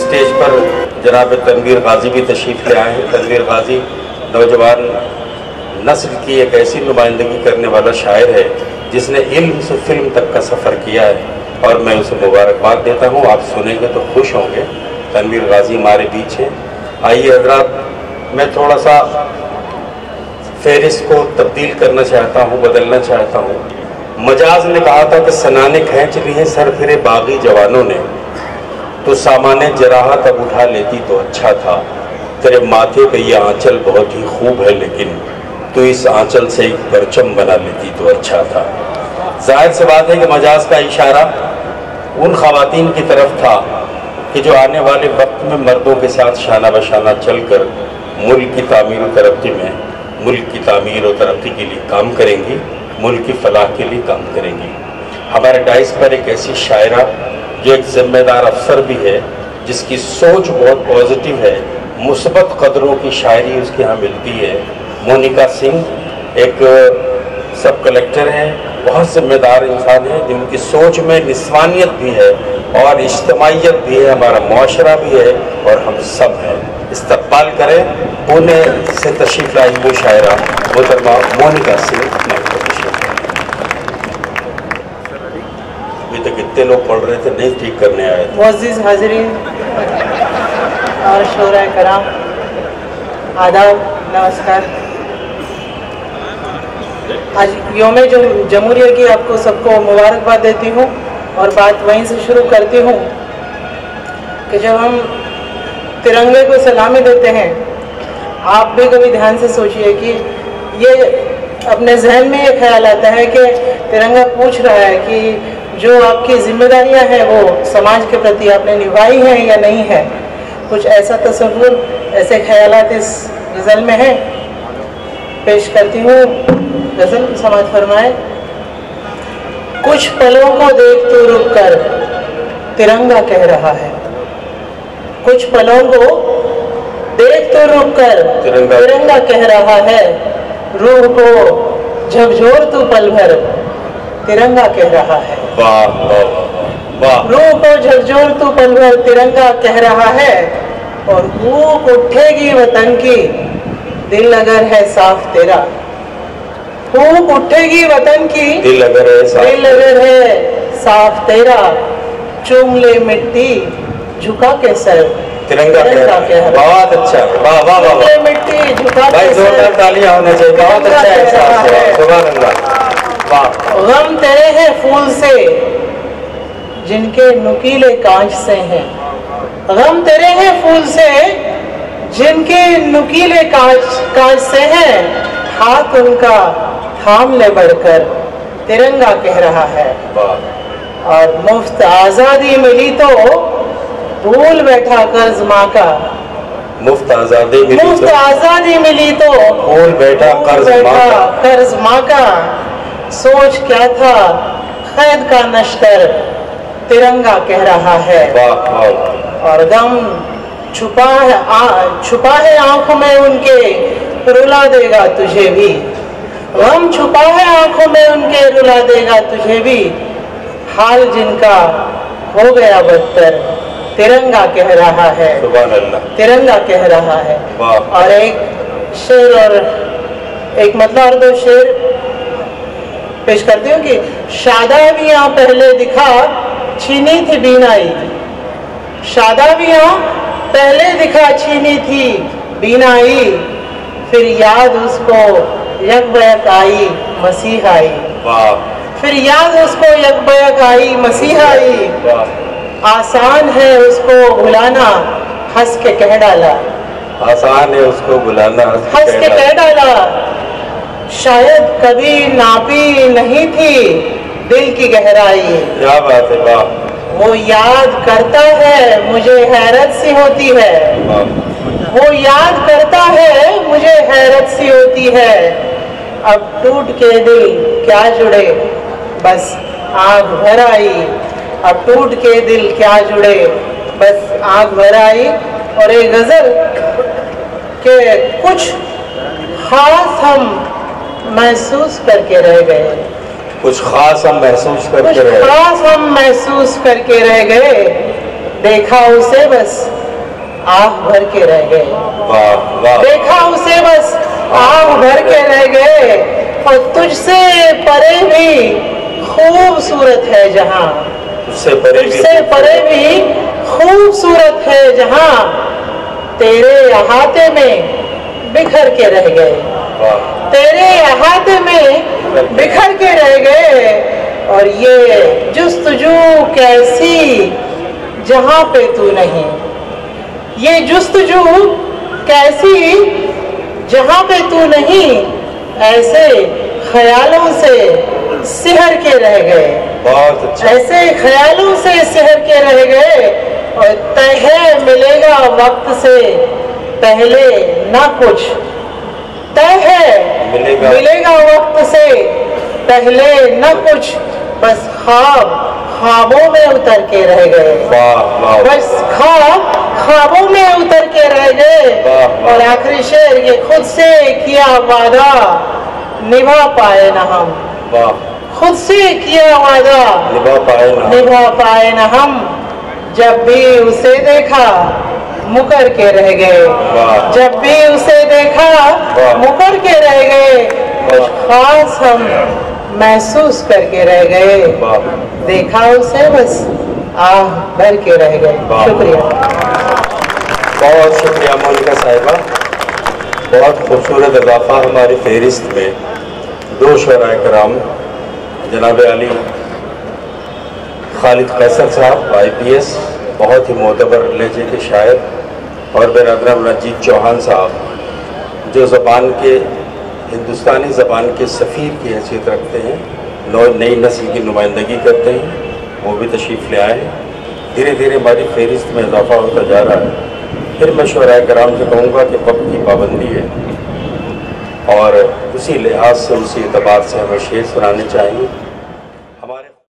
Stage पर जनाब तनवीर गाजी भी तशरीफ़ ले आए हैं। तनवीर गाजी नौजवान नस्ल की एक ऐसी नुमाइंदगी करने वाला शायर है जिसने इल्म से फिल्म तक का सफ़र किया है और मैं उसे मुबारकबाद देता हूँ। आप सुनेंगे तो खुश होंगे। तनवीर गाजी हमारे बीच हैं। आइए हज़रात, मैं थोड़ा सा फहरिस्त को तब्दील करना चाहता हूँ, बदलना चाहता हूँ। मजाज ने कहा था कि सनाने खींच ली है सर फिरे बागी जवानों ने, तो सामाने जराहत अब उठा लेती तो अच्छा था। तेरे माथे पे ये आंचल बहुत ही खूब है, लेकिन तो इस आंचल से एक परचम बना लेती तो अच्छा था। जाहिर सी बात है कि मजाज का इशारा उन ख़वातीन की तरफ था कि जो आने वाले वक्त में मर्दों के साथ शाना बशाना चलकर मुल्क की तामीर और तरक्की में, मुल्क की तामीर और तरक्की के लिए काम करेंगी, मुल्क की फलाह के लिए काम करेंगी। हमारे डाइस पर एक ऐसी शायरा जो एक जिम्मेदार अफसर भी है, जिसकी सोच बहुत पॉजिटिव है, मुस्बत कदरों की शायरी उसके यहाँ मिलती है। मोनिका सिंह एक सब कलेक्टर हैं, बहुत जिम्मेदार इंसान है, जिनकी सोच में निस्वानियत भी है और इज्तिमाइयत भी है, हमारा मुआशरा भी है और हम सब हैं। इस्तक़बाल करें पुणे से तशरीफ़ लाई वो शायरा मोहतरमा मोनिका सिंह। अभी तक कितने लोग पढ़ रहे थे, नहीं ठीक करने आए थे। मुअज़्ज़िज़ हाज़िरीन और शोरा कराम, आदाब, नमस्कार। आज यौम जमहूरिया की आपको सबको मुबारकबाद देती हूँ और बात वहीं से शुरू करती हूँ कि जब हम तिरंगे को सलामी देते हैं, आप भी कभी ध्यान से सोचिए कि ये अपने जहन में ये ख्याल आता है कि तिरंगा पूछ रहा है कि जो आपकी जिम्मेदारियां हैं वो समाज के प्रति आपने निभाई हैं या नहीं है। कुछ ऐसा तस्वुर, ऐसे ख्यालात इस गज़ल में है। पेश करती हूँ गज़ल, समाज फरमाए। कुछ पलों को देख तो रुक कर तिरंगा कह रहा है, कुछ पलों को देख तो रुक कर तिरंगा कह रहा है, रूह को झकझोर तू पल भर तिरंगा कह रहा है। वाह वाह वाह। रूह को झकझोर तू पल भर तिरंगा कह रहा है और ऊक उठेगी वतन की दिल अगर है साफ तेरा। ऊक उठेगी वतन की दिल अगर है साफ तेरा। चूम ले मिट्टी झुका के सर तिरंगा कह रहा। बहुत अच्छा, वाह वाह वाह। मिट्टी झुका भाई, जोरदार तालियां होना चाहिए। बहुत अच्छा एहसास है, सुभान अल्लाह। गम तेरे हैं फूल से जिनके नुकीले कांच से हैं। गम तेरे हैं फूल से जिनके नुकीले कांच से हैं। हाथ उनका थाम ले बढ़कर तिरंगा कह रहा है। और मुफ्त आजादी मिली तो भूल बैठा कर्ज माँ का। मुफ्त आजादी मिली तो भूल बैठा कर्ज माँ का। सोच क्या था खैद का नश्तर तिरंगा कह रहा है। और गम छुपा है आंखों में उनके रुला देगा तुझे भी। गम छुपा है आंखों में उनके रुला देगा तुझे भी। हाल जिनका हो गया बदतर तिरंगा कह रहा है। सुभान अल्लाह। तिरंगा कह रहा है। और एक शेर और एक मतलब और दो शेर पेश करती हूँ कि शादाबियाँ पहले दिखा छीनी थी बीनाई। शादाबियाँ पहले दिखा छीनी थी बीनाई। फिर याद उसको यकबयक आई मसीह आई। फिर याद उसको यकबयक आई मसीह आई। आसान है उसको भुलाना हंस के कह डाला। आसान है उसको बुलाना हंस के कह डाला। शायद कभी नापी नहीं थी दिल की गहराई। क्या बात है, वाह। वो याद करता है मुझे हैरत सी होती है। वो याद करता है मुझे हैरत सी होती है, अब टूट के दिल क्या जुड़े बस आग भर आई, अब टूट के दिल क्या जुड़े बस आग भर आई। और एक गजल के कुछ खास हम महसूस करके रह गए, कुछ खास हम महसूस कुछ करके रहे, खास हम महसूस करके रह गए, देखा उसे बस आह भर के रह गए, वाह वाह, देखा उसे बस आह भर के रह गए। और तुझसे परे भी खूबसूरत है जहां, तुझसे परे भी, तुझसे परे भी खूबसूरत है जहां, तेरे अहाते में बिखर के रह गए, वाह, तेरे अहाते में बिखर के रह गए। और ये जुस्तजू कैसी जहां पे तू नहीं, ये जुस्तजू कैसी जहां पे तू नहीं, ऐसे ख्यालों से सिहर के रह गए, बहुत अच्छा, ऐसे ख्यालों से सिहर के रह गए। और तय है मिलेगा वक्त से पहले ना कुछ, तय है मिलेगा वक्त से पहले न कुछ, बस ख्वाबों में उतर के रह गए, वाह वाह, बस ख्वाबों में उतर के रह गए। और आखिरी शेर ये खुद से किया वादा निभा पाए ना हम, वाह, खुद से किया वादा निभा पाए ना हम, जब भी उसे देखा मुकर के रह गए, जब भी उसे देखा मुकर के रह गए, कुछ खास हम महसूस करके रह गए, देखा उसे बस आह भर के रह गए। शुक्रिया, बहुत शुक्रिया मोनिका साहिबा। बहुत खूबसूरत इजाफा हमारी फहरिस्त में दो शुअराए कराम जनाब अली खालिद कैसर साहब IPS, बहुत ही मोतबर लहजे के शायर, और बिरादरम रंजीत चौहान साहब जो ज़बान के हिंदुस्तानी ज़बान के सफ़ीर की हैसियत रखते हैं, नई नस्ल की नुमाइंदगी करते हैं, वो भी तशरीफ़ ले आए हैं। धीरे धीरे हमारी फहरिस्त में इजाफा होता जा रहा है। फिर मैं शुअराए कराम से कहूँगा कि वक्त की पाबंदी है और उसी लिहाज से उसी एतबार से हमें शेर सुनाने चाहिए।